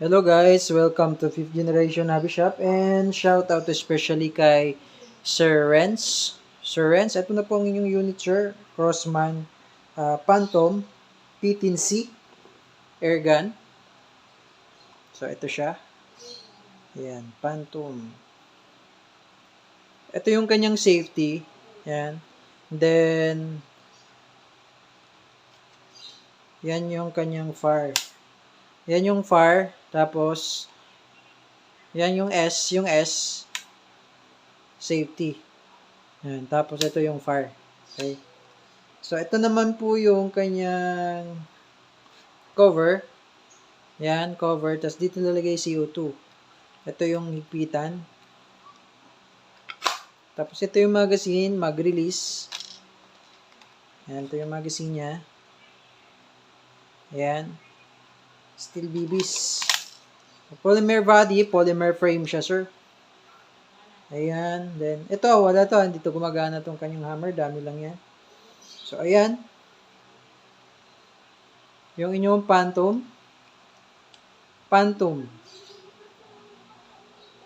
Hello guys, welcome to 5th Generation Hobby Shop and shout out especially kay Sir Renz. Sir Renz, ito na po ang inyong unit sir, Crossman Phantom P10C Airgun. So ito siya. Ayan, Phantom. Ito yung kanyang safety. Ayan. Then, yan yung kanyang fire. Yan yung fire. Tapos, yan yung S, safety. Yan. Tapos, ito yung fire. Okay. So, ito naman po yung kanyang cover. Yan, cover. Tapos, dito nalagay CO2. Ito yung higpitan. Tapos, ito yung magazine, mag-release. Yan, ito yung magazine niya. Yan. Steel BBs. Polymer body, polymer frame siya, sir. Ayan. Then, ito, wala to. Hindi to gumagana tong kanyang hammer. Dami lang yan. So, ayan. Yung inyong Phantom. Phantom.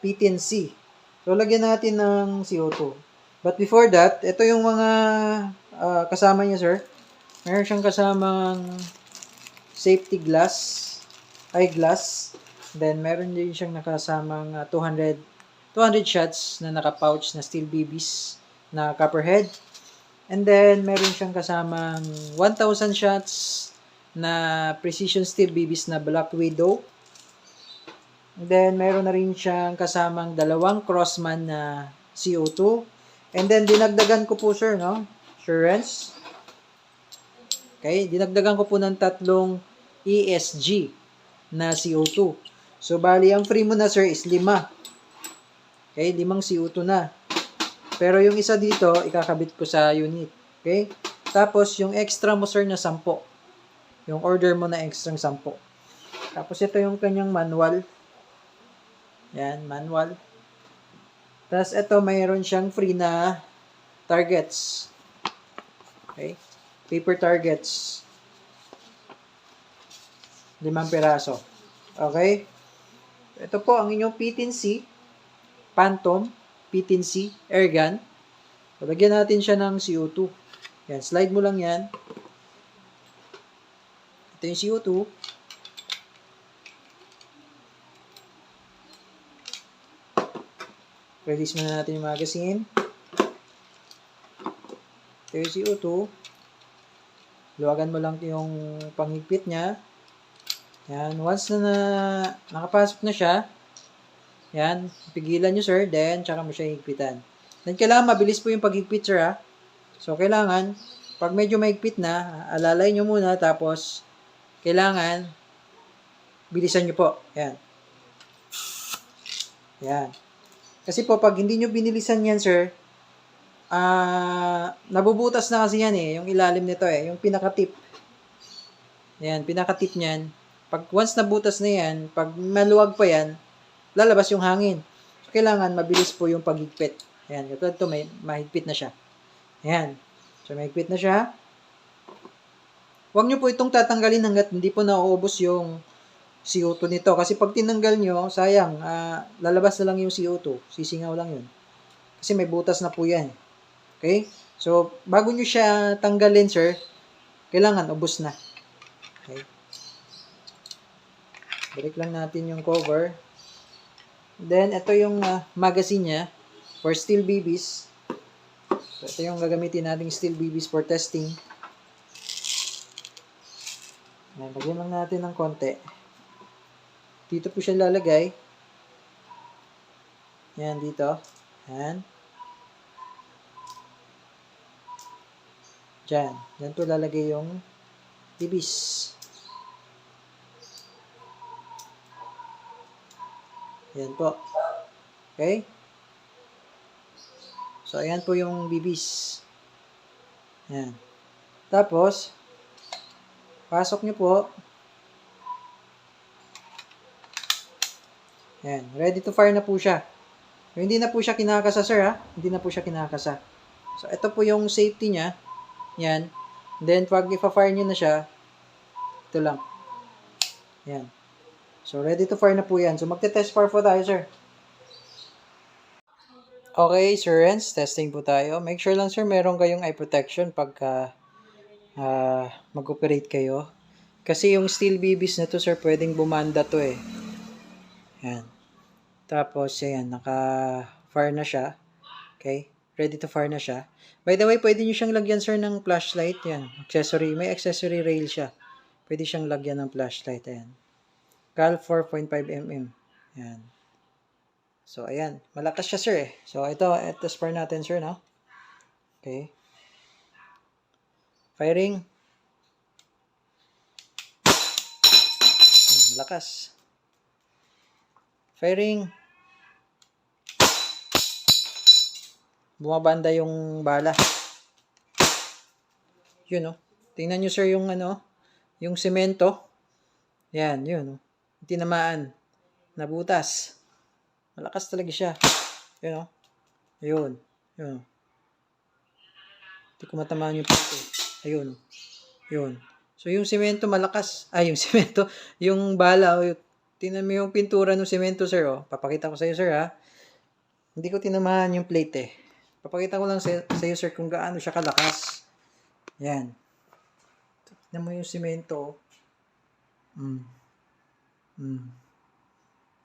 P10C. So, lagyan natin ng CO2. But before that, ito yung mga kasama niya, sir. Meron siyang kasamang safety glass. Eyeglass. Then, meron din siyang nakasamang 200 shots na naka-pouch na steel BBs na copperhead. And then, meron siyang kasamang 1,000 shots na precision steel BBs na Black Widow. And then, meron na rin siyang kasamang dalawang Crossman na CO2. And then, dinagdagan ko po, sir, no? Assurance. Okay, dinagdagan ko po ng 3 ESG na CO2. So, bali, ang free mo na, sir, is 5. Okay, 5 CO2 na. Pero yung isa dito, ikakabit ko sa unit. Okay? Tapos, yung extra mo, sir, na 10. Yung order mo na extra 10. Tapos, ito yung kanyang manual. Yan, manual. Tapos, ito, mayroon siyang free na targets. Okay? Paper targets. 5 piraso. Okay? Ito po ang inyong P10C, Phantom, P10C, Airgun. So, lagyan natin siya ng CO2. Yan, slide mo lang yan. Ito yung CO2. Release muna natin yung magazine. Ito yung CO2. Luwagan mo lang yung panghigpit niya. Yan, once na nakapasok na siya, yan, pigilan nyo, sir, then, tsaka mo siya higpitan. Then, kailangan mabilis po yung paghigpit, sir, ha? So, kailangan, pag medyo mahigpit na, alalay nyo muna, tapos, kailangan, bilisan nyo po. Yan. Yan. Kasi po, pag hindi nyo binilisan yan, sir, nabubutas na kasi yan, yung ilalim nito, yung pinaka-tip. Yan, pinaka-tip niyan. Pag once nabutas na yan, pag maluwag pa yan, lalabas yung hangin. So, kailangan mabilis po yung paghigpit. Ayan, ito mahigpit na siya. Ayan. So, mahigpit na siya. Huwag nyo po itong tatanggalin hanggat hindi po nauubos yung CO2 nito. Kasi pag tinanggal nyo, sayang, lalabas na lang yung CO2. Sisingaw lang yun. Kasi may butas na po yan. Okay? So, bago nyo siya tanggalin, sir, kailangan ubos na. Okay? Balik lang natin yung cover. Then, ito yung magazine niya for steel BBs. So, ito yung gagamitin nating steel BBs for testing. Ayan, lagyan lang natin ng konti. Dito po siya lalagay. Ayan, dito. Ayan. Diyan. Diyan po lalagay yung BBs. Ayan po. Okay? So, ayan po yung BBs. Ayan. Tapos, pasok nyo po. Ayan. Ready to fire na po siya. So, hindi na po siya kinakasa, sir, ha? Hindi na po siya kinakasa. So, ito po yung safety niya. Ayan. Then, pag ipa-fire nyo na siya, ito lang. Ayan. So, ready to fire na po yan. So, magte-test fire po tayo, sir. Okay, sir Renz, testing po tayo. Make sure lang, sir, meron kayong eye protection pagka mag-operate kayo. Kasi yung steel BBs na to, sir, pwedeng bumanda to eh. Yan. Tapos, ayan, naka-fire na siya. Okay? Ready to fire na siya. By the way, pwede nyo siyang lagyan, sir, ng flashlight. Yan. Accessory. May accessory rail siya. Pwede siyang lagyan ng flashlight. Ayan. Cal 4.5mm. Ayan. So, ayan. Malakas siya, sir, eh. So, ito spare natin, sir, no? Okay. Firing. Malakas. Firing. Bumabanda yung bala. Yun, no? Tingnan nyo, sir, yung yung semento. Yan, yun, no? Tinamaan. Nabutas. Malakas talaga siya. Yun, no? Ayun. Yun. Hindi ko matamaan yung pito. Ayun. Yun. So, yung semento malakas. Yung semento. Yung bala. Tingnan mo yung pintura ng semento, sir. Oh. Papakita ko sa iyo, sir, ha. Hindi ko tinamaan yung plate, eh. Papakita ko lang sa iyo, sir, kung gaano siya kalakas. Yan. Tingnan mo yung semento.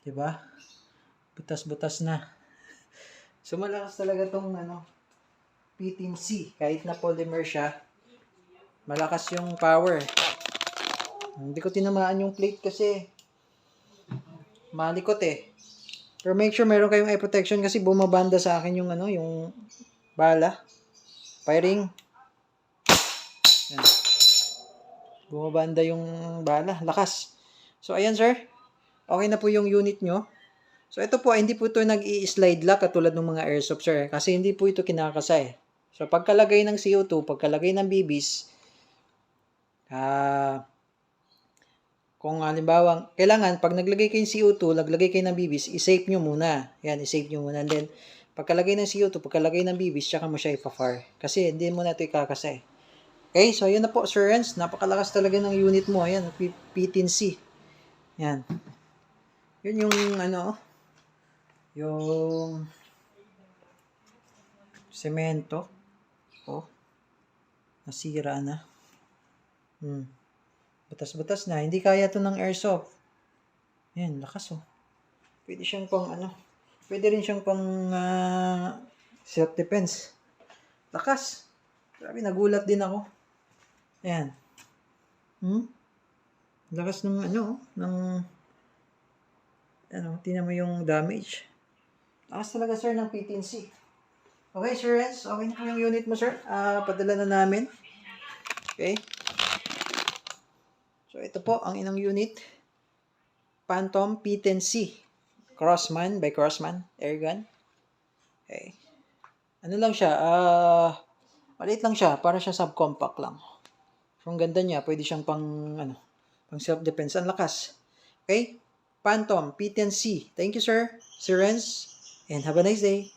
Diba? Butas-butas na. So, malakas talaga tong P10C. Kahit na polymer siya, malakas yung power. Hindi ko tinamaan yung plate kasi malikot eh. Pero make sure meron kayong eye protection kasi bumabanda sa akin yung yung bala. Firing. Yan. Bumabanda yung bala. Lakas. So, ayan, sir. Okay na po yung unit nyo. So, ito po, hindi po ito nag-i-slide lock katulad ng mga airsoft, sir. Kasi hindi po ito kinakasay. So, pagkalagay ng CO2, pagkalagay ng BBs, kung halimbawa, kailangan, pag naglagay kayo ng CO2, naglagay kayo ng BBs, i-save nyo muna. Yan, i-save nyo muna. And then, pagkalagay ng CO2, pagkalagay ng BBs, tsaka mo siya ipa-fire. Kasi, hindi mo na ito ikakasay. Okay, so, yun na po, Sir Renz. Napakalakas talaga ng unit mo. Ayan, P10C. Yan. Yun yung, yung semento. Oh, nasira na. Butas-butas na. Hindi kaya to ng airsoft. Yan, lakas, oh. Pwede siyang pang, pwede rin siyang pang self-defense. Lakas. Grabe, nagulat din ako. Yan. Lakas ng, tingnan mo yung damage. Lakas talaga, sir, ng P10C. Okay, Sir Renz. Okay na po yung unit mo, sir. Padala na namin. Okay. So, ito po ang inang unit. Phantom P10C. Crossman by Crossman. Airgun. Okay. Ano lang siya? Maliit lang siya. Para siya subcompact lang. So, ang ganda niya. Pwede siyang pang self-defense. Ang lakas. Okay? Phantom P10C. Thank you, sir. Sir Renz. And have a nice day.